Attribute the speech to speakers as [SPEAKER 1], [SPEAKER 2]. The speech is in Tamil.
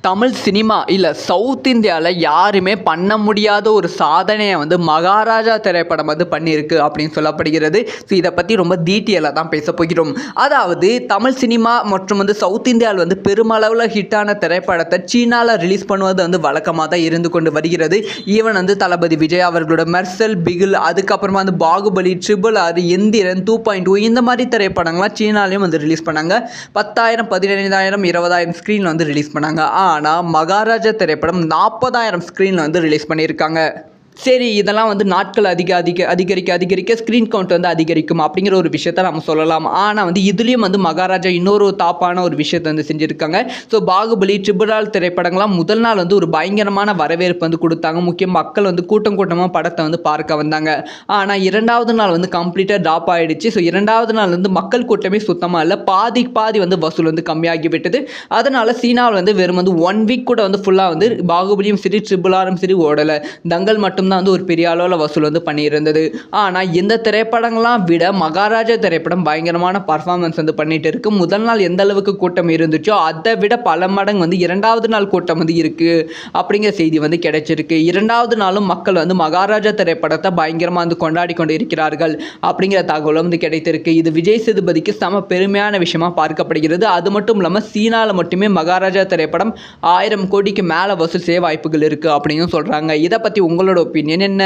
[SPEAKER 1] தமிழ் சினிமா இல்லை சவுத் இந்தியாவில் யாருமே பண்ண முடியாத ஒரு சாதனையை வந்து மகாராஜா திரைப்படம் வந்து பண்ணியிருக்கு அப்படின்னு சொல்லப்படுகிறது. ஸோ இதை பற்றி ரொம்ப டீட்டெயிலாக தான் பேச போகிறோம். அதாவது தமிழ் சினிமா மற்றும் வந்து சவுத் இந்தியாவில் வந்து பெருமளவில் ஹிட்டான திரைப்படத்தை சீனாவில் ரிலீஸ் பண்ணுவது வந்து வழக்கமாக தான் இருந்து கொண்டு வருகிறது. ஈவன் வந்து தளபதி விஜய் அவர்களோட மெர்சல், பிகில், அதுக்கப்புறமா வந்து பாகுபலி, RRR, எந்திரன், 2.2 இந்த மாதிரி திரைப்படங்கள்லாம் சீனாலையும் வந்து ரிலீஸ் பண்ணாங்க. 10,000, 15,000, 20,000 ஸ்க்ரீனில் வந்து ரிலீஸ் பண்ணாங்க. ஆனால் மகாராஜா திரைப்படம் 40,000 ஸ்க்ரீனில் வந்து ரிலீஸ் பண்ணியிருக்காங்க. சரி, இதெல்லாம் வந்து நாட்கள் அதிகரிக்க ஸ்க்ரீன் கவுண்ட் வந்து அதிகரிக்கும் அப்படிங்கிற ஒரு விஷயத்த நம்ம சொல்லலாம். ஆனால் வந்து இதுலேயும் வந்து மகாராஜா இன்னொரு தாப்பான ஒரு விஷயத்தை வந்து செஞ்சுருக்காங்க. ஸோ பாகுபலி, RRR திரைப்படங்கள்லாம் முதல் நாள் வந்து ஒரு பயங்கரமான வரவேற்பு வந்து கொடுத்தாங்க. முக்கியம் மக்கள் வந்து கூட்டமாக படத்தை வந்து பார்க்க வந்தாங்க. ஆனால் இரண்டாவது நாள் வந்து கம்ப்ளீட்டாக ட்ராப் ஆகிடுச்சு. ஸோ இரண்டாவது நாள் வந்து மக்கள் கூட்டமே சுத்தமாக இல்லை, பாதி வந்து வசூல் வந்து கம்மியாகி விட்டது. அதனால் சீனாவில் வந்து வெறும் வந்து 1 வீக் கூட வந்து ஃபுல்லாக வந்து பாகுபலியும் சரி RRRம் சரி ஓடலை. தங்கல் மட்டும் தான் வந்து ஒரு பெரிய அளவில் வசூல் வந்து பண்ணியிருந்தது. ஆனால் இந்த திரைப்படங்கள்லாம் விட மகாராஜா திரைப்படம் பயங்கரமான பர்ஃபார்மன்ஸ் வந்து பண்ணிட்டு இருக்கு. முதல் நாள் எந்த அளவுக்கு கூட்டம் இருந்துச்சோ அதை விட பல மடங்கு வந்து இரண்டாவது நாள் கூட்டம் வந்து இருக்கு அப்படிங்கிற செய்தி வந்து கிடைச்சிருக்கு. இரண்டாவது நாளும் மக்கள் வந்து மகாராஜா திரைப்படத்தை பயங்கரமாக வந்து கொண்டாடி கொண்டு இருக்கிறார்கள் அப்படிங்கிற தகவலும் வந்து கிடைத்திருக்கு. இது விஜய் சேதுபதிக்கு செம பெருமையான விஷயமா பார்க்கப்படுகிறது. அது மட்டும் இல்லாமல் சீனாவில் மட்டுமே மகாராஜா திரைப்படம் 1000 கோடிக்கு மேலே வசூல் செய்ய வாய்ப்புகள் இருக்கு அப்படின்னு சொல்றாங்க. இதை பற்றி உங்களோட ஒப்பீனியன் என்ன?